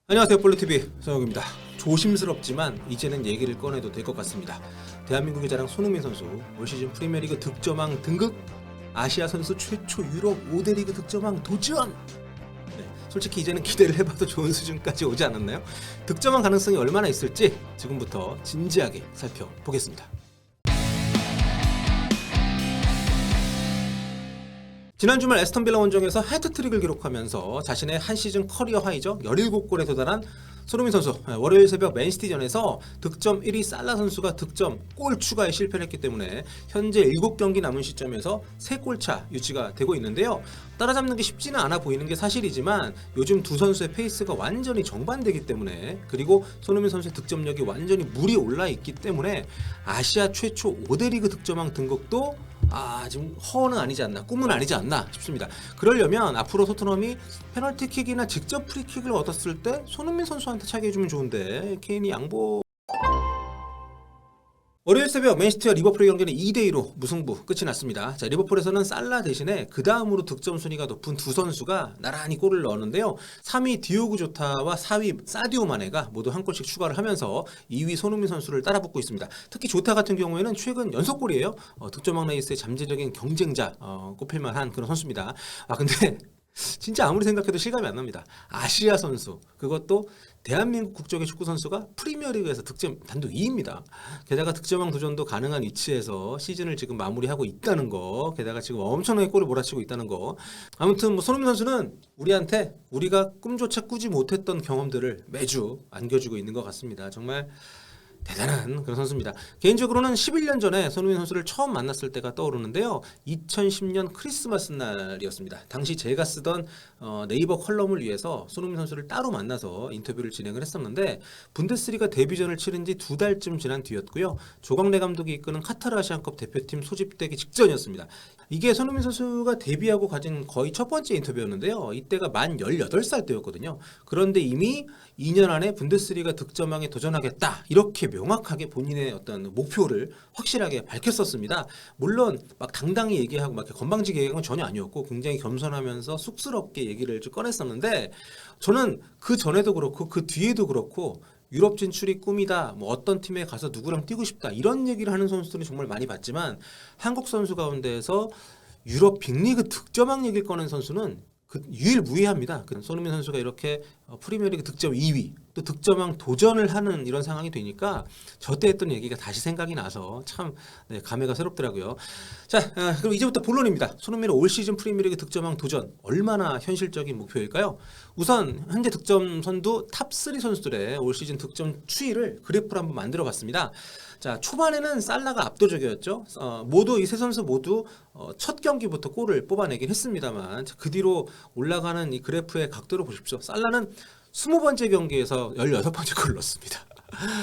안녕하세요, 볼루TV 서영욱입니다. 조심스럽지만 이제는 얘기를 꺼내도 될 것 같습니다. 대한민국의 자랑 손흥민 선수 올 시즌 프리미어리그 득점왕 등극, 아시아 선수 최초 유럽 5대 리그 득점왕 도전. 솔직히 이제는 기대를 해봐도 좋은 수준까지 오지 않았나요? 득점왕 가능성이 얼마나 있을지 지금부터 진지하게 살펴보겠습니다. 지난 주말 에스턴 빌라 원정에서 해트트릭을 기록하면서 자신의 한 시즌 커리어 하이죠. 17골에 도달한 손흥민 선수, 월요일 새벽 맨시티전에서 득점 1위 살라 선수가 득점 골 추가에 실패를 했기 때문에 현재 7경기 남은 시점에서 3골차 유지가 되고 있는데요. 따라잡는 게 쉽지는 않아 보이는 게 사실이지만 요즘 두 선수의 페이스가 완전히 정반대기 때문에, 그리고 손흥민 선수의 득점력이 완전히 물이 올라 있기 때문에 아시아 최초 5대 리그 득점왕 등극도 지금 허는 아니지 않나, 꿈은 아니지 않나 싶습니다. 그러려면 앞으로 토트넘이 페널티킥이나 직접 프리킥을 얻었을 때 손흥민 선수한테 차게 해주면 좋은데 케인이 양보. 월요일 새벽 맨시티와 리버풀의 경기는 2대2로 무승부 끝이 났습니다. 자, 리버풀에서는 살라 대신에 그 다음으로 득점 순위가 높은 두 선수가 나란히 골을 넣었는데요. 3위 디오구 조타와 4위 사디오 마네가 모두 한 골씩 추가를 하면서 2위 손흥민 선수를 따라붙고 있습니다. 특히 조타 같은 경우에는 최근 연속골이에요. 득점왕 레이스의 잠재적인 경쟁자 꼽힐만한 그런 선수입니다. 근데 진짜 아무리 생각해도 실감이 안 납니다. 아시아 선수, 그것도 대한민국 국적의 축구 선수가 프리미어리그에서 득점 단독 2위입니다. 게다가 득점왕 도전도 가능한 위치에서 시즌을 지금 마무리하고 있다는 거, 게다가 지금 엄청나게 골을 몰아치고 있다는 거. 아무튼 손흥민 선수는 우리한테 우리가 꿈조차 꾸지 못했던 경험들을 매주 안겨주고 있는 것 같습니다. 정말 대단한 그런 선수입니다. 개인적으로는 11년 전에 손흥민 선수를 처음 만났을 때가 떠오르는데요. 2010년 크리스마스 날이었습니다. 당시 제가 쓰던 네이버 컬럼을 위해서 손흥민 선수를 따로 만나서 인터뷰를 진행을 했었는데, 분데스리가 데뷔전을 치른 지 2달쯤 지난 뒤였고요. 조광래 감독이 이끄는 카타르 아시안컵 대표팀 소집되기 직전이었습니다. 이게 손흥민 선수가 데뷔하고 가진 거의 첫 번째 인터뷰였는데요. 이때가 만 18살 때였거든요. 그런데 이미 2년 안에 분데스리가 득점왕에 도전하겠다, 이렇게 명확하게 본인의 어떤 목표를 확실하게 밝혔었습니다. 물론 막 당당히 얘기하고 막 건방지게 얘기한 건 전혀 아니었고, 굉장히 겸손하면서 쑥스럽게 얘기를 좀 꺼냈었는데, 저는 그 전에도 그렇고 그 뒤에도 그렇고 유럽 진출이 꿈이다, 뭐 어떤 팀에 가서 누구랑 뛰고 싶다, 이런 얘기를 하는 선수들이 정말 많이 봤지만, 한국 선수 가운데에서 유럽 빅리그 득점왕 얘기를 꺼낸 선수는 유일무이합니다. 손흥민 선수가 이렇게 프리미어리그 득점 2위, 또 득점왕 도전을 하는 이런 상황이 되니까 저때 했던 얘기가 다시 생각이 나서 참 감회가 새롭더라고요. 자, 그럼 이제부터 본론입니다. 손흥민의 올 시즌 프리미어리그 득점왕 도전, 얼마나 현실적인 목표일까요? 우선 현재 득점 선두 탑3 선수들의 올 시즌 득점 추이를 그래프로 한번 만들어 봤습니다. 자, 초반에는 살라가 압도적이었죠. 모두 이 세 선수 모두 첫 경기부터 골을 뽑아내긴 했습니다만, 그 뒤로 올라가는 이 그래프의 각도를 보십시오. 살라는 20번째 경기에서 16번째 골을 넣었습니다.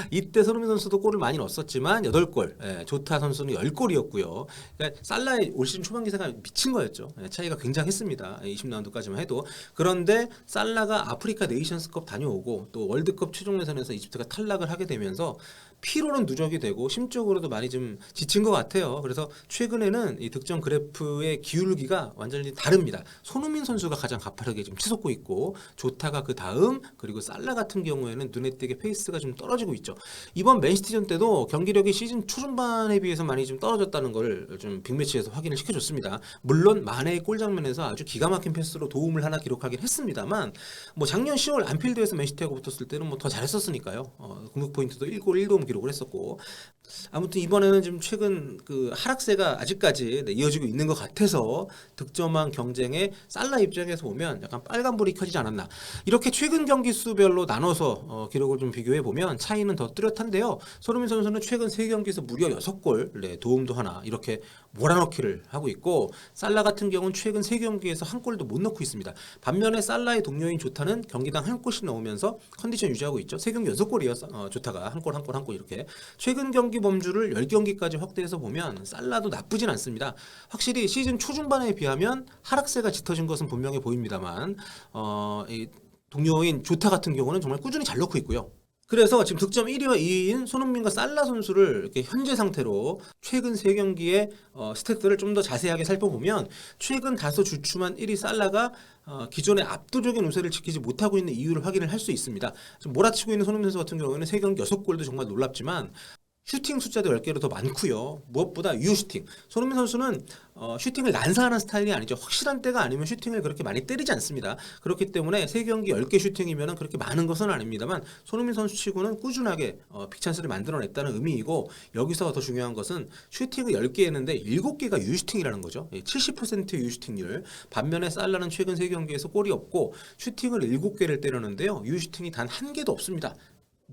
이때 손흥민 선수도 골을 많이 넣었었지만 8골, 조타 선수는 10골이었고요. 그러니까 살라의 올 시즌 초반 기세가 미친 거였죠. 차이가 굉장했습니다. 20라운드까지만 해도. 그런데 살라가 아프리카 네이션스컵 다녀오고 또 월드컵 최종 예선에서 이집트가 탈락을 하게 되면서 피로는 누적이 되고 심적으로도 많이 좀 지친 것 같아요. 그래서 최근에는 이 득점 그래프의 기울기가 완전히 다릅니다. 손흥민 선수가 가장 가파르게 좀 치솟고 있고, 조타가 그 다음, 그리고 살라 같은 경우에는 눈에 띄게 페이스가 좀 떨어지고 있죠. 이번 맨시티전 때도 경기력이 시즌 초중반에 비해서 많이 좀 떨어졌다는 걸 좀 빅매치에서 확인을 시켜줬습니다. 물론 마네의 골 장면에서 아주 기가 막힌 패스로 도움을 하나 기록하긴 했습니다만, 뭐 작년 10월 안필드에서 맨시티하고 붙었을 때는 뭐 더 잘했었으니까요. 공격 포인트도 1골 1도움 기록을 했었고, 아무튼 이번에는 좀 최근 그 하락세가 아직까지 이어지고 있는 것 같아서 득점왕 경쟁에 살라 입장에서 보면 약간 빨간불이 켜지지 않았나. 이렇게 최근 경기 수별로 나눠서 기록을 좀 비교해 보면 차이는 더 뚜렷한데요. 손흥민 선수는 최근 3경기에서 무려 6골, 도움도 하나, 이렇게 몰아넣기를 하고 있고, 살라 같은 경우는 최근 3경기에서 한 골도 못 넣고 있습니다. 반면에 살라의 동료인 조타는 경기당 한 골씩 넣으면서 컨디션 유지하고 있죠. 3경기 연속 골이어서 조타가 한 골 이렇게 최근 경기 범주를 10경기까지 확대해서 보면 살라도 나쁘진 않습니다. 확실히 시즌 초중반에 비하면 하락세가 짙어진 것은 분명해 보입니다만, 이 동료인 조타 같은 경우는 정말 꾸준히 잘 넣고 있고요. 그래서 지금 득점 1위와 2위인 손흥민과 살라 선수를 이렇게 현재 상태로 최근 3경기의 스탯들을 좀 더 자세하게 살펴보면 최근 다소 주춤한 1위 살라가 기존의 압도적인 우세를 지키지 못하고 있는 이유를 확인을 할 수 있습니다. 지금 몰아치고 있는 손흥민 선수 같은 경우에는 3경기 6골도 정말 놀랍지만 슈팅 숫자도 10개로 더 많고요. 무엇보다 유슈팅. 손흥민 선수는 슈팅을 난사하는 스타일이 아니죠. 확실한 때가 아니면 슈팅을 그렇게 많이 때리지 않습니다. 그렇기 때문에 3경기 10개 슈팅이면 그렇게 많은 것은 아닙니다만 손흥민 선수 치고는 꾸준하게 빅찬스를 만들어냈다는 의미이고, 여기서 더 중요한 것은 슈팅을 10개 했는데 7개가 유슈팅이라는 거죠. 70%의 유슈팅률. 반면에 살라는 최근 3경기에서 골이 없고 슈팅을 7개를 때렸는데요. 유슈팅이 단 1개도 없습니다.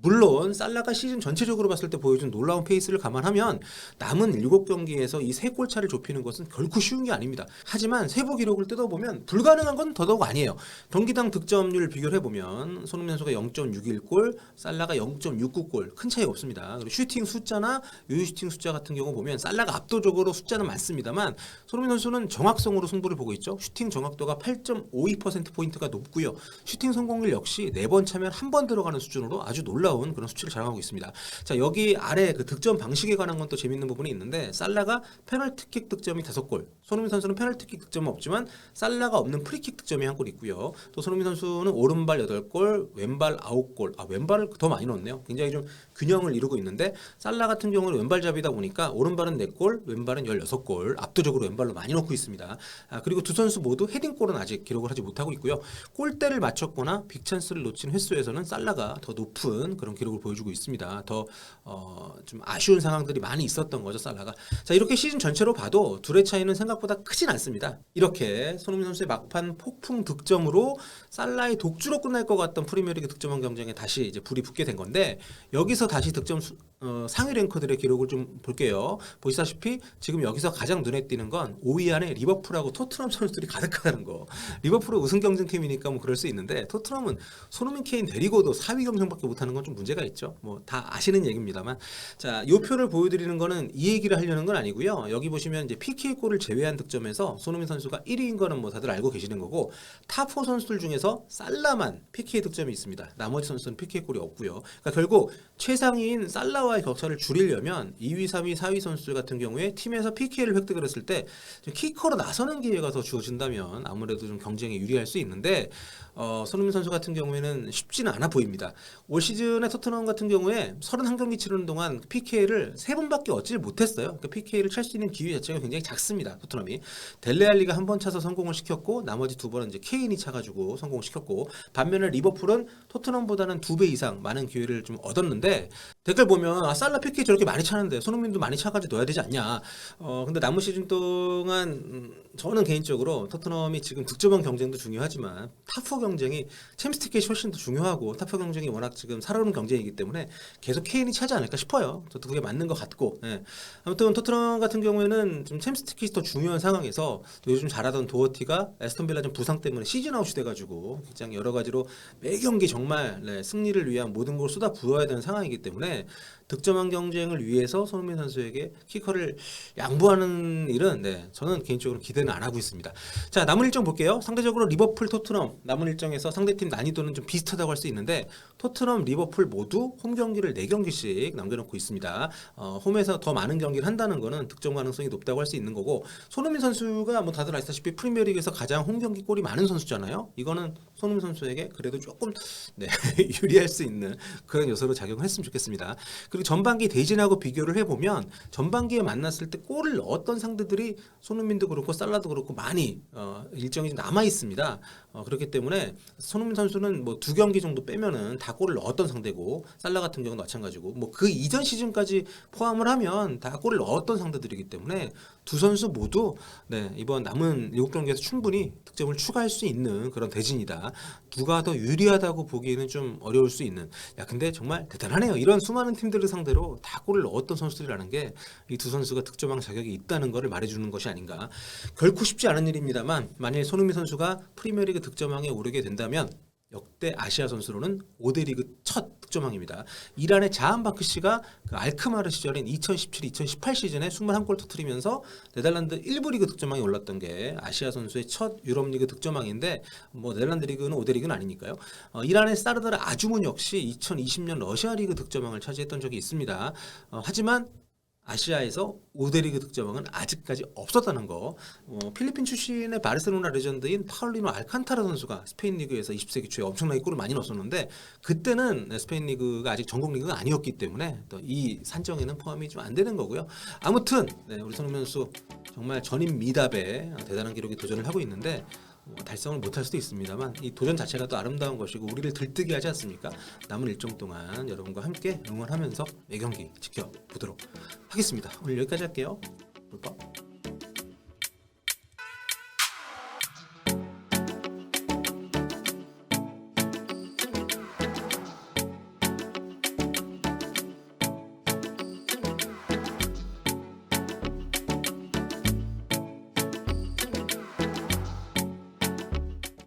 물론 살라가 시즌 전체적으로 봤을 때 보여준 놀라운 페이스를 감안하면 남은 7경기에서 이 3골 차를 좁히는 것은 결코 쉬운 게 아닙니다. 하지만 세부 기록을 뜯어보면 불가능한 건 더더욱 아니에요. 경기당 득점률 비교를 해보면 손흥민 선수가 0.61골, 살라가 0.69골, 큰 차이가 없습니다. 그리고 슈팅 숫자나 유슈팅 숫자 같은 경우 보면 살라가 압도적으로 숫자는 많습니다만 손흥민 선수는 정확성으로 승부를 보고 있죠. 슈팅 정확도가 8.52%포인트가 높고요. 슈팅 성공률 역시 4번 차면 1번 들어가는 수준으로 아주 놀라운 그런 수치를 자랑하고 있습니다. 자, 여기 아래 그 득점 방식에 관한 건 또 재밌는 부분이 있는데, 살라가 페널티킥 득점이 5골, 손흥민 선수는 페널티킥 득점은 없지만 살라가 없는 프리킥 득점이 1골 있고요. 또 손흥민 선수는 오른발 8골, 왼발 9골. 왼발을 더 많이 넣었네요. 굉장히 좀 균형을 이루고 있는데, 살라 같은 경우는 왼발잡이다 보니까 오른발은 4골, 왼발은 16골, 압도적으로 왼발로 많이 넣고 있습니다. 그리고 두 선수 모두 헤딩골은 아직 기록을 하지 못하고 있고요. 골대를 맞췄거나 빅찬스를 놓친 횟수에서는 살라가 더 높은 그런 기록을 보여주고 있습니다. 더 좀 아쉬운 상황들이 많이 있었던 거죠, 살라가. 자, 이렇게 시즌 전체로 봐도 둘의 차이는 생각보다 크진 않습니다. 이렇게 손흥민 선수의 막판 폭풍 득점으로 살라의 독주로 끝날 것 같던 프리미어리그 득점왕 경쟁에 다시 이제 불이 붙게 된 건데, 여기서 다시 득점 상위 랭커들의 기록을 좀 볼게요. 보시다시피 지금 여기서 가장 눈에 띄는 건 5위 안에 리버풀하고 토트넘 선수들이 가득하다는 거. 리버풀은 우승 경쟁팀이니까 뭐 그럴 수 있는데, 토트넘은 손흥민, 케인 데리고도 4위 경쟁밖에 못하는 건 좀 문제가 있죠. 뭐 다 아시는 얘기입니다만, 자, 이 표를 보여드리는 거는 이 얘기를 하려는 건 아니고요. 여기 보시면 이제 PK 골을 제외한 득점에서 손흥민 선수가 1위인 거는 뭐 다들 알고 계시는 거고, 탑4 선수들 중에서 살라만 PK 득점이 있습니다. 나머지 선수는 PK 골이 없고요. 그러니까 결국 최상위인 살라와의 격차를 줄이려면 2위, 3위, 4위 선수들 같은 경우에 팀에서 PK를 획득을 했을 때 키커로 나서는 기회가 더 주어진다면 아무래도 좀 경쟁에 유리할 수 있는데, 손흥민 선수 같은 경우에는 쉽지는 않아 보입니다. 올 시즌에 토트넘 같은 경우에 31경기 치르는 동안 PK를 3번밖에 얻지를 못했어요. 그러니까 PK를 찰 수 있는 기회 자체가 굉장히 작습니다. 토트넘이. 델레알리가 한 번 차서 성공을 시켰고, 나머지 2번은 이제 케인이 차가지고 성공을 시켰고, 반면에 리버풀은 토트넘보다는 2배 이상 많은 기회를 좀 얻었는데, 댓글 보면 살라 PK 저렇게 많이 차는데 손흥민도 많이 차가지고 넣어야 되지 않냐. 근데 남은 시즌 동안 저는 개인적으로 토트넘이 지금 득점왕 경쟁도 중요하지만 탑4 경쟁이 챔스 티켓이 훨씬 더 중요하고, 탑4 경쟁이 워낙 지금 살아오는 경쟁이기 때문에 계속 케인이 차지 않을까 싶어요. 저도 그게 맞는 것 같고. 예. 아무튼 토트넘 같은 경우에는 좀 챔스 티켓이 더 중요한 상황에서 요즘 잘하던 도어티가 에스턴 빌라 좀 부상 때문에 시즌 아웃이 돼가지고 굉장히 여러 가지로 매 경기 정말 승리를 위한 모든 걸 쏟아 부어야 되는 상황이기 때문에 득점왕 경쟁을 위해서 손흥민 선수에게 키커를 양보하는 일은 저는 개인적으로 기대는 안 하고 있습니다. 자, 남은 일정 볼게요. 상대적으로 리버풀, 토트넘 남은 일정에서 상대팀 난이도는 좀 비슷하다고 할 수 있는데, 토트넘, 리버풀 모두 홈 경기를 4경기씩 남겨놓고 있습니다. 홈에서 더 많은 경기를 한다는 거는 득점 가능성이 높다고 할 수 있는 거고, 손흥민 선수가 뭐 다들 아시다시피 프리미어리그에서 가장 홈 경기 골이 많은 선수잖아요. 이거는 손흥민 선수에게 그래도 조금 유리할 수 있는 그런 요소로 작용을 했으면 좋겠습니다. 그리고 전반기 대진하고 비교를 해보면 전반기에 만났을 때 골을 넣었던 상대들이 손흥민도 그렇고 살라도 그렇고 많이 일정이 남아 있습니다. 그렇기 때문에 손흥민 선수는 뭐 2경기 정도 빼면은 다 골을 넣었던 상대고, 살라 같은 경우는 마찬가지고, 뭐 그 이전 시즌까지 포함을 하면 다 골을 넣었던 상대들이기 때문에 두 선수 모두 이번 남은 7경기에서 충분히 득점을 추가할 수 있는 그런 대진이다. 누가 더 유리하다고 보기에는 좀 어려울 수 있는. 근데 정말 대단하네요. 이런 수많은 팀들을 상대로 다 골을 넣었던 선수들이라는 게 이 두 선수가 득점왕 자격이 있다는 것을 말해주는 것이 아닌가. 결코 쉽지 않은 일입니다만, 만일 손흥민 선수가 프리미어리그 득점왕에 오르게 된다면 역대 아시아 선수로는 5대 리그 첫 득점왕입니다. 이란의 자한바크 씨가 그 알크마르 시절인 2017-2018 시즌에 21골 터뜨리면서 네덜란드 1부 리그 득점왕에 올랐던 게 아시아 선수의 첫 유럽 리그 득점왕인데 뭐 네덜란드 리그는 5대 리그는 아니니까요. 이란의 사르다르 아주문 역시 2020년 러시아 리그 득점왕을 차지했던 적이 있습니다. 하지만 아시아에서 5대 리그 득점왕은 아직까지 없었다는 거. 필리핀 출신의 바르셀로나 레전드인 파울리노 알칸타라 선수가 스페인 리그에서 20세기 초에 엄청나게 골을 많이 넣었었는데 그때는 스페인 리그가 아직 전국 리그가 아니었기 때문에 또 이 산정에는 포함이 좀 안 되는 거고요. 아무튼 우리 손흥민 선수 정말 전임 미답에 대단한 기록에 도전을 하고 있는데 달성을 못할 수도 있습니다만 이 도전 자체가 또 아름다운 것이고 우리를 들뜨게 하지 않습니까? 남은 일정 동안 여러분과 함께 응원하면서 매경기 지켜보도록 하겠습니다. 오늘 여기까지 할게요. 볼까?